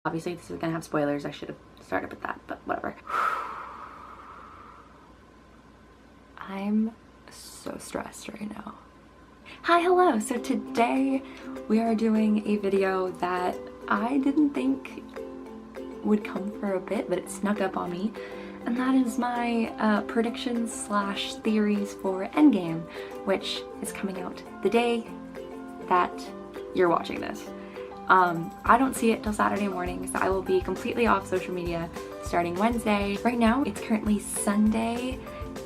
Obviously this is gonna have spoilers. I should have started with that, but whatever. I'm so stressed right now. Hi, hello! So today we are doing a video that I didn't think would come for a bit, but it snuck up on me. And that is my predictions slash theories for Endgame, which is coming out the day that you're watching this. I don't see it till Saturday morning, so I will be completely off social media starting Wednesday. Right now, it's currently Sunday,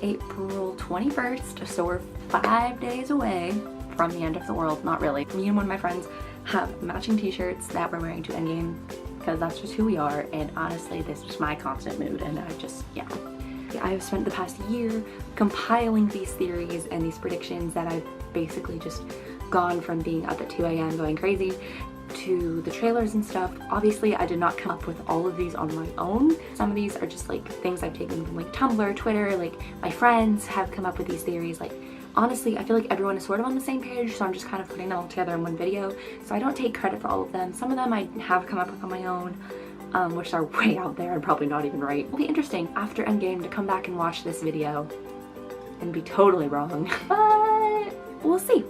April 21st, so we're 5 days away from the end of the world. Not really. Me and one of my friends have matching t-shirts that we're wearing to Endgame because that's just who we are, and honestly this is my constant mood, and I have spent the past year compiling these theories and these predictions that I've basically just gone from being up at 2 a.m. going crazy to the trailers and stuff. Obviously I did not come up with all of these on my own. Some of these are just like things I've taken from like Tumblr, Twitter, like my friends have come up with these theories. Like honestly, I feel like everyone is sort of on the same page, so I'm just kind of putting them all together in one video. So I don't take credit for all of them. Some of them I have come up with on my own, which are way out there and probably not even right. It'll be interesting after Endgame to come back and watch this video and be totally wrong, but we'll see.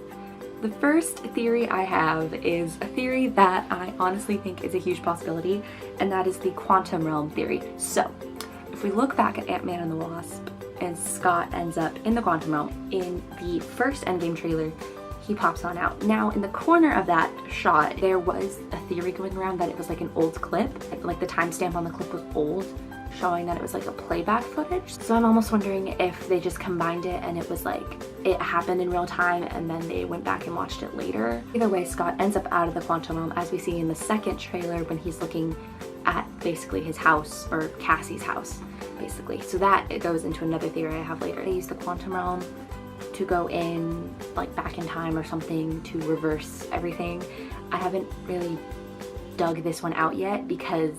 The first theory I have is a theory that I honestly think is a huge possibility, and that is the quantum realm theory. So, if we look back at Ant-Man and the Wasp, and Scott ends up in the quantum realm, in the first Endgame trailer, he pops on out. Now, in the corner of that shot, there was a theory going around that it was like an old clip, like the timestamp on the clip was old, showing that it was like a playback footage. So I'm almost wondering if they just combined it and it was like it happened in real time and then they went back and watched it later. Either way, Scott ends up out of the quantum realm, as we see in the second trailer when he's looking at basically his house, or Cassie's house basically. So that it goes into another theory I have later. They use the quantum realm to go in like back in time or something to reverse everything. I haven't really dug this one out yet because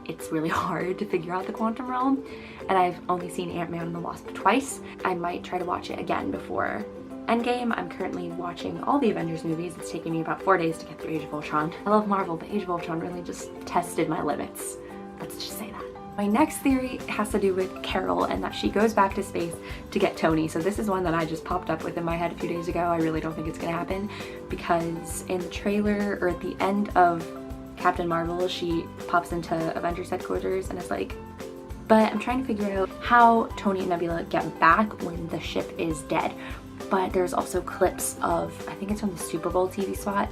it's really hard to figure out the quantum realm, and I've only seen Ant-Man and the Wasp twice. I might try to watch it again before Endgame. I'm currently watching all the Avengers movies. It's taken me about 4 days to get through Age of Ultron. I love Marvel, but Age of Ultron really just tested my limits. Let's just say that. My next theory has to do with Carol and that she goes back to space to get Tony. So this is one that I just popped up with in my head a few days ago. I really don't think it's gonna happen because in the trailer, or at the end of Captain Marvel, she pops into Avengers headquarters and is like, but I'm trying to figure out how Tony and Nebula get back when the ship is dead. But there's also clips of, I think it's from the Super Bowl TV spot,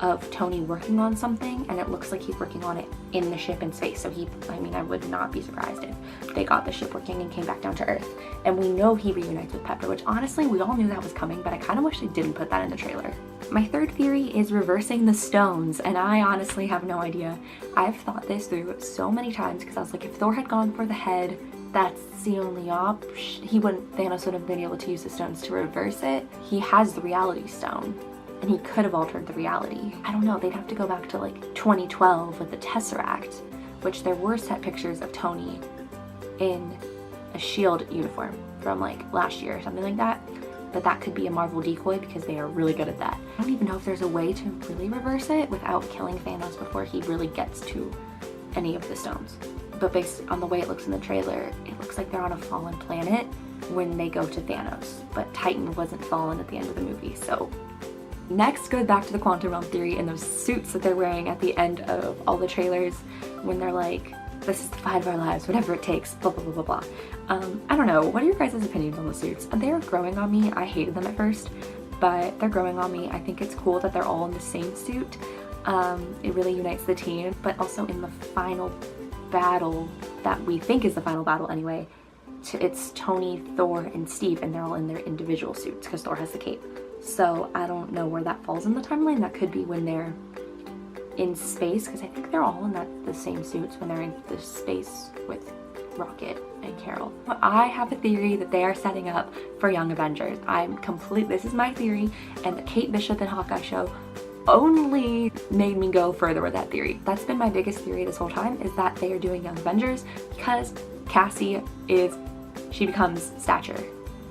of Tony working on something, and it looks like he's working on it in the ship in space. So I would not be surprised if they got the ship working and came back down to Earth. And we know he reunites with Pepper, which honestly we all knew that was coming, but I kind of wish they didn't put that in the trailer. My third theory is reversing the stones, and I honestly have no idea. I've thought this through so many times because I was like, if Thor had gone for the head, that's the only option. Thanos would have been able to use the stones to reverse it. He has the reality stone, and he could have altered the reality. I don't know, they'd have to go back to like 2012 with the Tesseract, which there were set pictures of Tony in a SHIELD uniform from like last year or something like that. But that could be a Marvel decoy because they are really good at that. I don't even know if there's a way to really reverse it without killing Thanos before he really gets to any of the stones. But based on the way it looks in the trailer, it looks like they're on a fallen planet when they go to Thanos. But Titan wasn't fallen at the end of the movie, so. Next goes back to the quantum realm theory and those suits that they're wearing at the end of all the trailers when they're like, this is the fight of our lives, whatever it takes, blah, blah, blah, blah, blah. I don't know, what are your guys' opinions on the suits? They're growing on me. I hated them at first, but they're growing on me. I think it's cool that they're all in the same suit. It really unites the team, but also in the final battle that we think is the final battle anyway, it's Tony, Thor, and Steve, and they're all in their individual suits because Thor has the cape. So I don't know where that falls in the timeline. That could be when they're in space, because I think they're all in the same suits when they're in the space with Rocket and Carol. But I have a theory that they are setting up for Young Avengers. This is my theory, and the Kate Bishop and Hawkeye show only made me go further with that theory. That's been my biggest theory this whole time, is that they are doing Young Avengers because Cassie becomes Stature,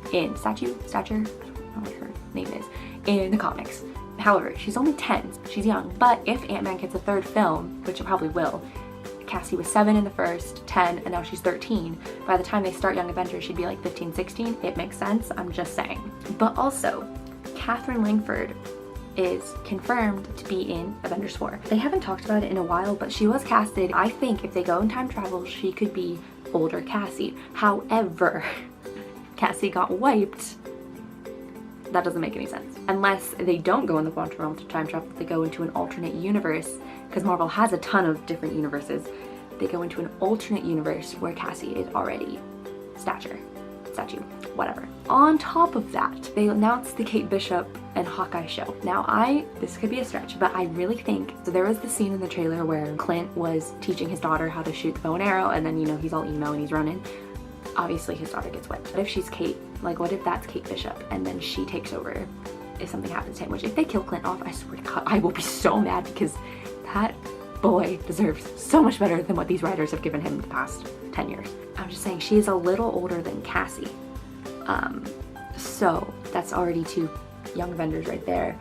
I don't know what her name is, in the comics. However, she's only 10, she's young, but if Ant-Man gets a third film, which it probably will, Cassie was 7 in the first, 10, and now she's 13. By the time they start Young Avengers, she'd be like 15, 16. It makes sense, I'm just saying. But also, Catherine Langford is confirmed to be in Avengers 4. They haven't talked about it in a while, but she was casted. I think if they go in time travel, she could be older Cassie. However, Cassie got wiped. That doesn't make any sense. Unless they don't go in the quantum realm to time travel, they go into an alternate universe, because Marvel has a ton of different universes. They go into an alternate universe where Cassie is already statue, whatever. On top of that, they announced the Kate Bishop and Hawkeye show. Now this could be a stretch, but I really think, so there was the scene in the trailer where Clint was teaching his daughter how to shoot the bow and arrow, and then, you know, he's all emo and he's running. Obviously his daughter gets wiped. What if she's Kate? Like, what if that's Kate Bishop and then she takes over if something happens to him? Which, if they kill Clint off, I swear to God, I will be so mad, because that boy deserves so much better than what these writers have given him the past 10 years. I'm just saying, she's a little older than Cassie. So that's already 2 Young Avengers right there.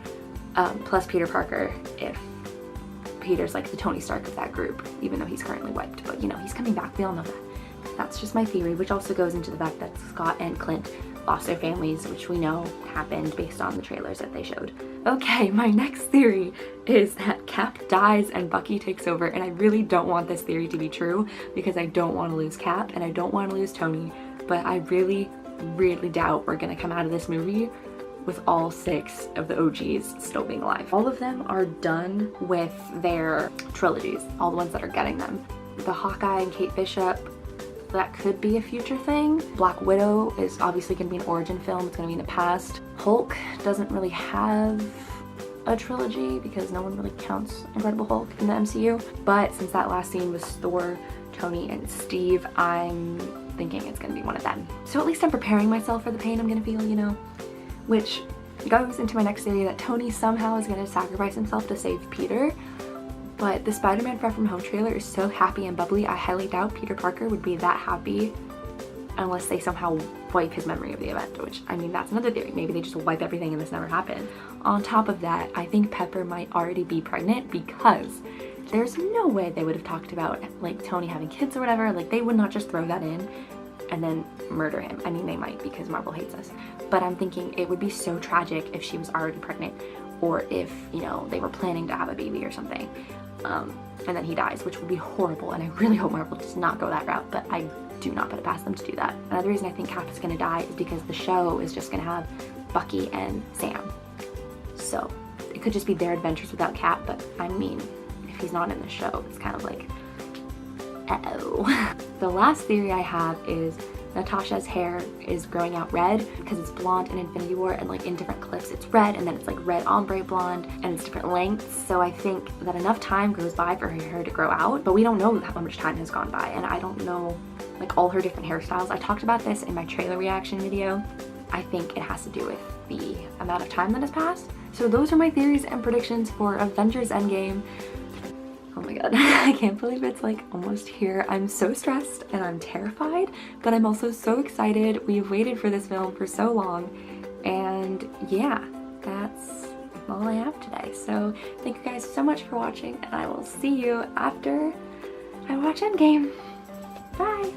Plus Peter Parker, if Peter's like the Tony Stark of that group, even though he's currently wiped. But, you know, he's coming back, we all know that. That's just my theory, which also goes into the fact that Scott and Clint lost their families, which we know happened based on the trailers that they showed. Okay, my next theory is that Cap dies and Bucky takes over, and I really don't want this theory to be true, because I don't want to lose Cap and I don't want to lose Tony, but I really, really doubt we're gonna come out of this movie with all 6 of the OGs still being alive. All of them are done with their trilogies, all the ones that are getting them. The Hawkeye and Kate Bishop, that could be a future thing. Black Widow is obviously gonna be an origin film, it's gonna be in the past. Hulk doesn't really have a trilogy because no one really counts Incredible Hulk in the MCU, but since that last scene was Thor, Tony, and Steve, I'm thinking it's gonna be one of them. So at least I'm preparing myself for the pain I'm gonna feel, you know? Which goes into my next theory that Tony somehow is gonna sacrifice himself to save Peter. But the Spider-Man Far From Home trailer is so happy and bubbly, I highly doubt Peter Parker would be that happy unless they somehow wipe his memory of the event, which, I mean, that's another theory. Maybe they just wipe everything and this never happened. On top of that, I think Pepper might already be pregnant, because there's no way they would have talked about, like, Tony having kids or whatever. Like, they would not just throw that in and then murder him. I mean, they might, because Marvel hates us. But I'm thinking it would be so tragic if she was already pregnant, or if, you know, they were planning to have a baby or something. And then he dies, which would be horrible, and I really hope Marvel does not go that route, but I do not put it past them to do that. Another reason I think Cap is gonna die is because the show is just gonna have Bucky and Sam. So it could just be their adventures without Cap, but I mean, if he's not in the show, it's kind of like, uh-oh. The last theory I have is Natasha's hair is growing out red because it's blonde in Infinity War, and like in different clips it's red, and then it's like red ombre blonde, and it's different lengths. So I think that enough time goes by for her hair to grow out, but we don't know how much time has gone by, and I don't know like all her different hairstyles. I talked about this in my trailer reaction video. I think it has to do with the amount of time that has passed. So those are my theories and predictions for Avengers Endgame. Oh my god, I can't believe it's like almost here. I'm so stressed and I'm terrified, but I'm also so excited. We've waited for this film for so long, and yeah, that's all I have today. So thank you guys so much for watching, and I will see you after I watch Endgame. Bye!